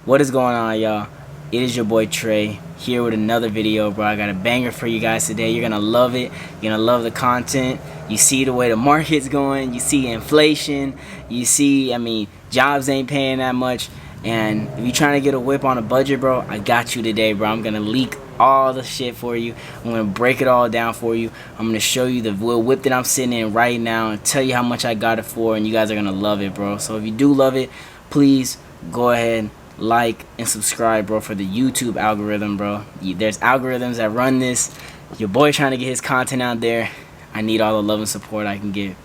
What is going on, y'all? It is your boy Trey here with another video, bro. I got a banger for you guys today. You're gonna love it. You're gonna love the content. You see the way the market's going. You see inflation. You see, jobs ain't paying that much. And if you're trying to get a whip on a budget, bro, I got you today, bro. I'm gonna leak all the shit for you. I'm gonna break it all down for you. I'm gonna show you the whip that I'm sitting in right now and tell you how much I got it for, and you guys are gonna love it, bro. So if you do love it, please go ahead, like and subscribe, bro, for the YouTube algorithm, bro. There's algorithms that run this. Your boy trying to get his content out there. I need all the love and support I can get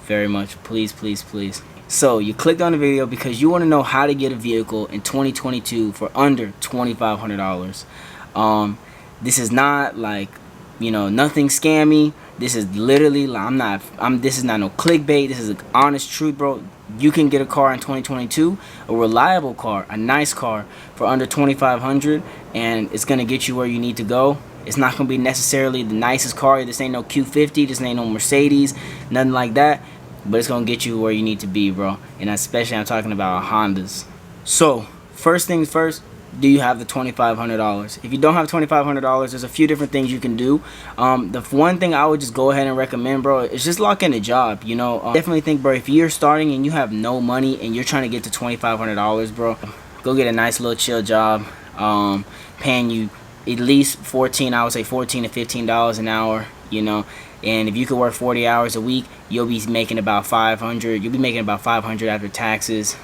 very much. Please, please, please. So you clicked on the video because you want to know how to get a vehicle in 2022 for under $2,500. This is not like, nothing scammy. This is literally like, this is not no clickbait. This is an honest truth, bro. You can get a car in 2022, a reliable car, a nice car for under $2,500, and it's gonna get you where you need to go. It's not gonna be necessarily the nicest car. This ain't no Q50. This ain't no Mercedes. Nothing like that. But it's gonna get you where you need to be, bro. And especially I'm talking about Hondas. So first things first. Do you have the $2,500? If you don't have $2,500, there's a few different things you can do. The one thing I would just go ahead and recommend, bro, is just lock in a job. Definitely think, bro, if you're starting and you have no money and you're trying to get to $2,500, bro, go get a nice little chill job, paying you at least I would say $14 to $15 an hour. And if you could work 40 hours a week, you'll be making about $500. You'll be making about $500 after taxes.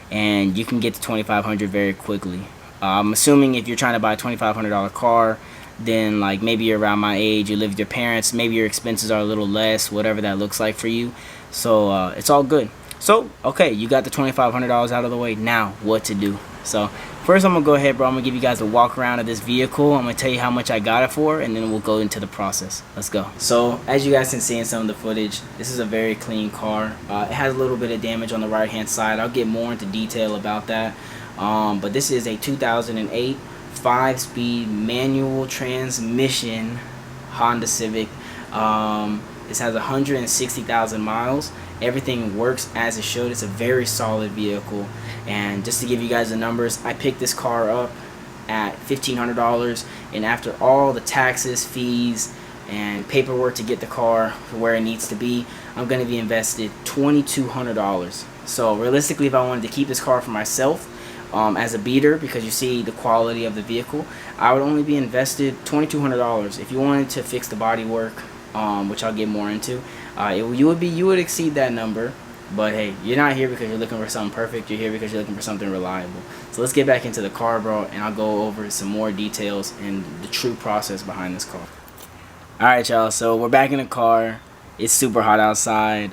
And you can get to $2,500 very quickly. I'm assuming if you're trying to buy a $2,500 car, then like maybe you're around my age, you live with your parents, maybe your expenses are a little less, whatever that looks like for you. So it's all good. So okay, you got the $2,500 out of the way. Now what to do? So first I'm gonna go ahead, bro. I'm gonna give you guys a walk around of this vehicle. I'm gonna tell you how much I got it for, and then we'll go into the process. Let's go. So as you guys can see in some of the footage, this is a very clean car. It has a little bit of damage on the right hand side. I'll get more into detail about that. But this is a 2008 5-speed manual transmission Honda Civic. This has 160,000 miles. Everything works as it should. It's a very solid vehicle. And just to give you guys the numbers, I picked this car up at $1,500, and after all the taxes, fees, and paperwork to get the car where it needs to be, I'm going to be invested $2,200. So realistically, if I wanted to keep this car for myself as a beater, because you see the quality of the vehicle, I would only be invested $2,200. If you wanted to fix the body work, which I'll get more into, you would exceed that number. But hey, you're not here because you're looking for something perfect. You're here because you're looking for something reliable. So let's get back into the car, bro, and I'll go over some more details and the true process behind this car. Alright, y'all, so we're back in the car. It's super hot outside.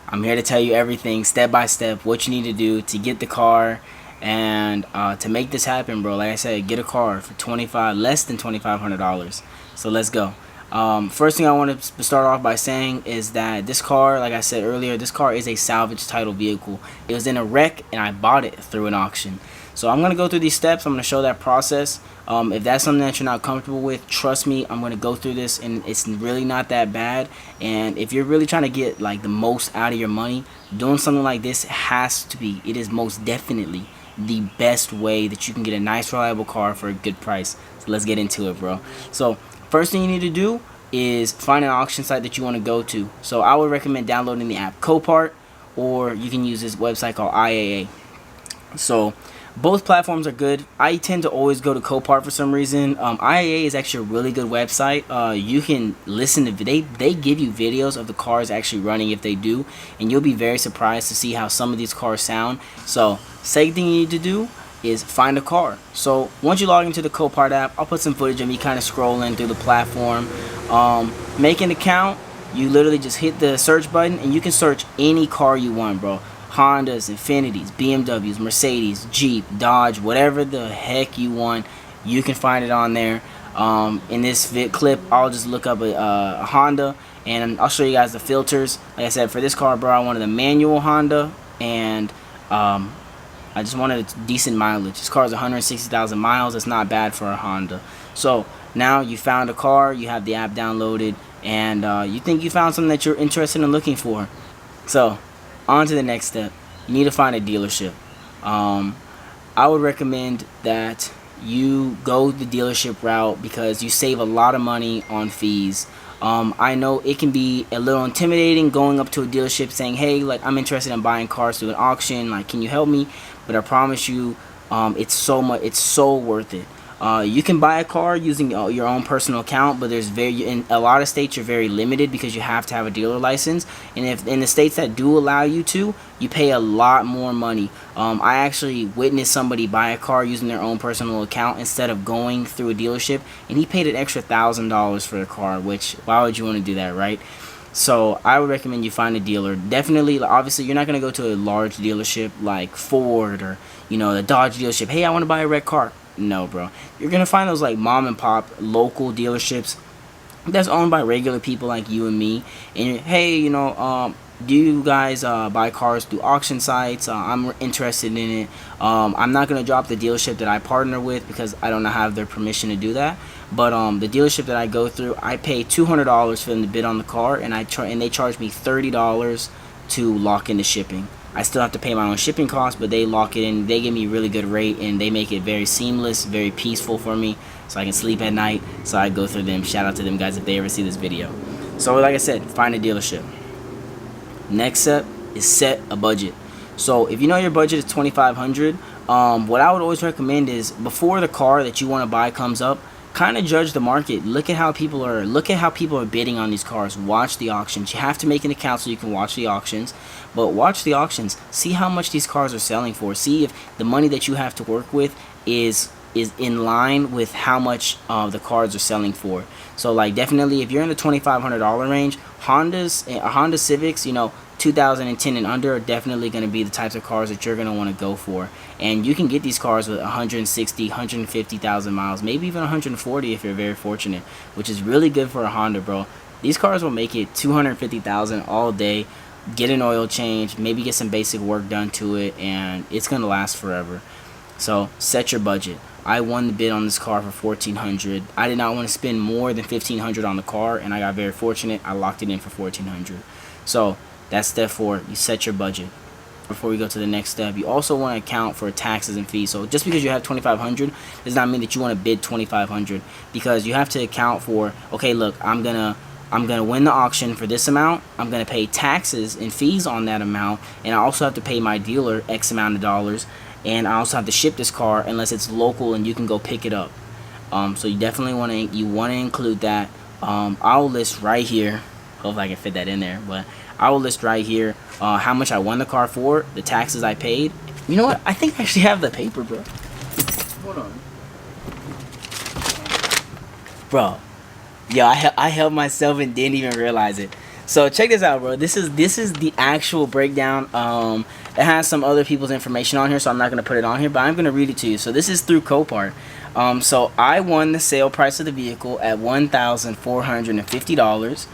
I'm here to tell you everything step by step, what you need to do to get the car and to make this happen, bro. Like I said, get a car for less than $2,500. So let's go. First thing I want to start off by saying is that this car, like I said earlier, this car is a salvage title vehicle. It was in a wreck and I bought it through an auction. So I'm going to go through these steps. I'm going to show that process. If that's something that you're not comfortable with, trust me, I'm going to go through this and it's really not that bad. And if you're really trying to get like the most out of your money, doing something like this it is most definitely the best way that you can get a nice reliable car for a good price. So let's get into it, bro. So first thing you need to do is find an auction site that you want to go to. So I would recommend downloading the app Copart, or you can use this website called IAA. So both platforms are good. I tend to always go to Copart for some reason. IAA is actually a really good website. You can listen to they give you videos of the cars actually running if they do, and you'll be very surprised to see how some of these cars sound. So second thing you need to do is find a car. So once you log into the Copart app, I'll put some footage of me kind of scrolling through the platform. Make an account. You literally just hit the search button and you can search any car you want, bro. Hondas, Infinitis, BMWs, Mercedes, Jeep, Dodge, whatever the heck you want, you can find it on there. In this clip, I'll just look up a Honda and I'll show you guys the filters. Like I said, for this car, bro, I wanted a manual Honda, and I just wanted a decent mileage. This car is 160,000 miles. It's not bad for a Honda. So now you found a car, you have the app downloaded, and you think you found something that you're interested in looking for. So on to the next step. You need to find a dealership. I would recommend that you go the dealership route because you save a lot of money on fees. I know it can be a little intimidating going up to a dealership saying, hey, like, I'm interested in buying cars through an auction, like, can you help me? But I promise you, it's so worth it. You can buy a car using your own personal account, but in a lot of states you're very limited because you have to have a dealer license. And if in the states that do allow you to, you pay a lot more money. I actually witnessed somebody buy a car using their own personal account instead of going through a dealership, and he paid an extra $1,000 for the car. Which, why would you want to do that, right? So I would recommend you find a dealer. Definitely, obviously, you're not gonna go to a large dealership like Ford or the Dodge dealership. Hey, I want to buy a red car. No, bro. You're gonna find those like mom and pop local dealerships that's owned by regular people like you and me. And hey, do you guys buy cars through auction sites? I'm interested in it. I'm not gonna drop the dealership that I partner with because I don't have their permission to do that. But the dealership that I go through, I pay $200 for them to bid on the car, and they charge me $30 to lock in the shipping. I still have to pay my own shipping costs, but they lock it in. They give me a really good rate, and they make it very seamless, very peaceful for me, so I can sleep at night. So I go through them. Shout out to them guys if they ever see this video. So like I said, find a dealership. Next step is set a budget. So if you know your budget is $2,500, what I would always recommend is before the car that you want to buy comes up, kind of judge the market. Look at how people are bidding on these cars. Watch the auctions. You have to make an account so you can watch the auctions, but watch the auctions. See how much these cars are selling for. See if the money that you have to work with is in line with how much the cars are selling for. So like definitely if you're in the $2,500 range, Honda Civics, 2010 and under are definitely going to be the types of cars that you're going to want to go for. And you can get these cars with 160, 150,000 miles, maybe even 140 if you're very fortunate, which is really good for a Honda, bro. These cars will make it 250,000 all day. Get an oil change, maybe get some basic work done to it, and it's going to last forever. So set your budget. I won the bid on this car for $1,400. I did not want to spend more than $1,500 on the car, and I got very fortunate. I locked it in for $1,400. So that's step 4. You set your budget. Before we go to the next step, you also want to account for taxes and fees. So just because you have $2,500 does not mean that you want to bid $2,500, because you have to account for, okay, look, I'm gonna win the auction for this amount. I'm gonna pay taxes and fees on that amount, and I also have to pay my dealer X amount of dollars, and I also have to ship this car unless it's local and you can go pick it up. So you definitely want to include that. I'll list right here. Hope I can fit that in there, but I will list right here how much I won the car for, the taxes I paid. You know what? I think I actually have the paper, bro. Hold on, bro. Yo, I helped myself and didn't even realize it. So check this out, bro. This is the actual breakdown. It has some other people's information on here, so I'm not gonna put it on here, but I'm gonna read it to you. So this is through Copart. So I won the sale price of the vehicle at $1,450.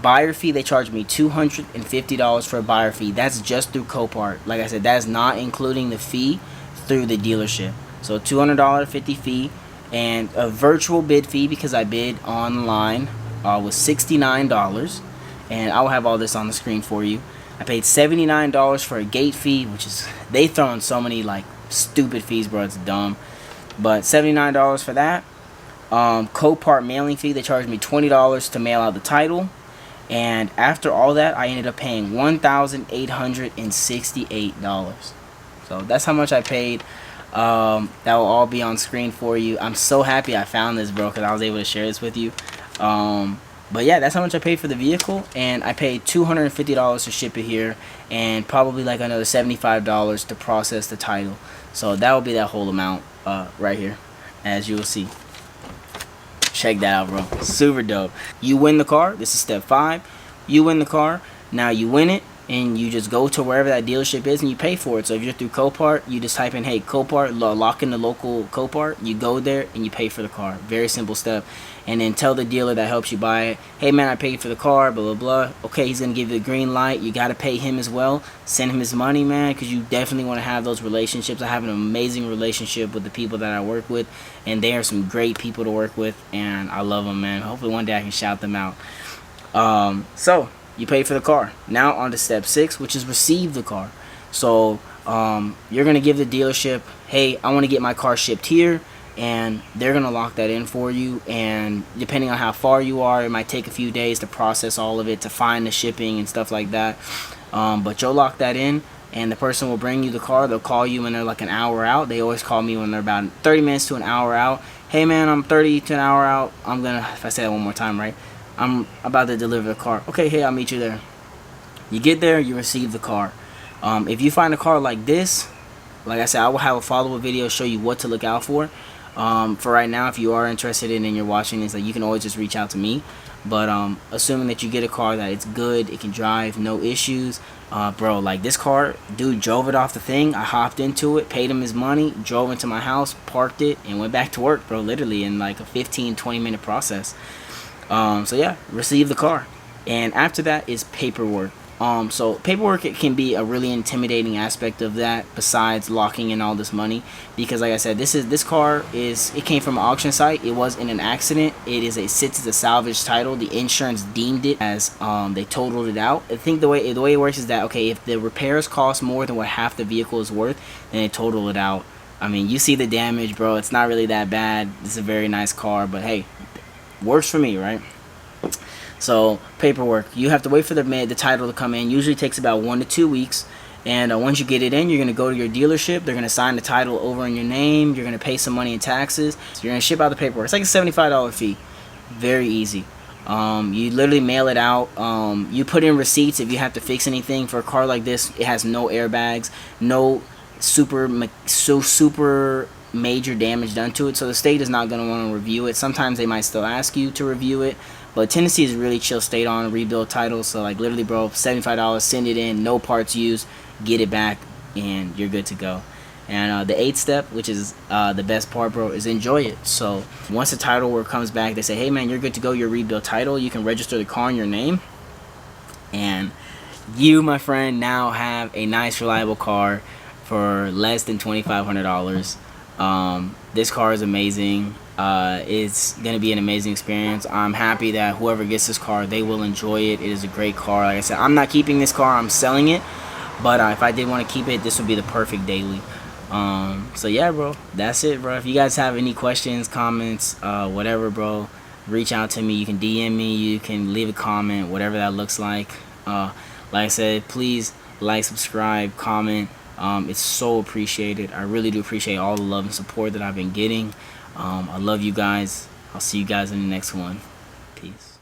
Buyer fee, they charged me $250 for a buyer fee. That's just through Copart. Like I said, that's not including the fee through the dealership. So $200 50 fee, and a virtual bid fee because I bid online was $69. And I will have all this on the screen for you. I paid $79 for a gate fee, which is, they throw in so many like stupid fees, bro. It's dumb. But $79 for that. Copart mailing fee, they charged me $20 to mail out the title. And after all that, I ended up paying $1,868. So that's how much I paid. That will all be on screen for you. I'm so happy I found this, bro, because I was able to share this with you. But yeah, that's how much I paid for the vehicle, and I paid $250 to ship it here, and probably like another $75 to process the title. So that will be that whole amount right here, as you will see. Check that out, bro. Super dope. You win the car. This is step 5. You win the car. Now you win it, and you just go to wherever that dealership is and you pay for it. So if you're through Copart, you just type in, hey, Copart, lock in the local Copart. You go there and you pay for the car. Very simple step. And then tell the dealer that helps you buy it, hey man, I paid for the car, blah, blah, blah. Okay, he's going to give you the green light. You got to pay him as well. Send him his money, man, because you definitely want to have those relationships. I have an amazing relationship with the people that I work with, and they are some great people to work with, and I love them, man. Hopefully one day I can shout them out. So you pay for the car. Now on to step 6, which is receive the car. So you're going to give the dealership hey, I want to get my car shipped here, and they're gonna lock that in for you. And depending on how far you are, it might take a few days to process all of it, to find the shipping and stuff like that. But you'll lock that in, and the person will bring you the car. They'll call you when they're like an hour out. They always call me when they're about 30 minutes to an hour out. Hey man, I'm 30 to an hour out. I'm gonna, if I say that one more time right, I'm about to deliver the car. Okay, hey, I'll meet you there. You get there, you receive the car. If you find a car like this, like I said, I will have a follow-up video show you what to look out for. For right now, if you are interested in and you're watching this, like, you can always just reach out to me. But assuming that you get a car that it's good, it can drive, no issues, bro, like this car, dude drove it off the thing. I hopped into it, paid him his money, drove into my house, parked it, and went back to work, bro, literally in like a 15-20 minute process. So yeah, receive the car. And after that is paperwork. So paperwork, it can be a really intimidating aspect of that, besides locking in all this money, because like I said, this car it came from an auction site. It was in an accident. Sits as a salvage title. The insurance deemed it as they totaled it out. I think the way it works is that, okay, if the repairs cost more than what half the vehicle is worth, then they total it out. I mean, you see the damage, bro. It's not really that bad. It's a very nice car, but hey, works for me, right? So paperwork, you have to wait for the title to come in. Usually takes about 1 to 2 weeks. And once you get it in, you're going to go to your dealership. They're going to sign the title over in your name. You're going to pay some money in taxes. So you're going to ship out the paperwork. It's like a $75 fee. Very easy. You literally mail it out. You put in receipts if you have to fix anything. For a car like this, it has no airbags, no super major damage done to it. So the state is not going to want to review it. Sometimes they might still ask you to review it. But Tennessee is a really chill state on rebuild titles. So like literally, bro, $75, send it in, no parts used, get it back, and you're good to go. And the 8th step, which is the best part, bro, is enjoy it. So once the title work comes back, they say, hey man, you're good to go, your rebuild title. You can register the car in your name. And you, my friend, now have a nice, reliable car for less than $2,500. This car is amazing. It's gonna be an amazing experience. I'm happy that whoever gets this car, they will enjoy it. It is a great car. Like I said, I'm not keeping this car, I'm selling it, but if I did want to keep it, this would be the perfect daily. So yeah, bro, that's it, bro. If you guys have any questions, comments, whatever, bro, reach out to me. You can DM me, you can leave a comment, whatever that looks like. Like I said, please like, subscribe, comment. It's so appreciated. I really do appreciate all the love and support that I've been getting. I love you guys. I'll see you guys in the next one. Peace.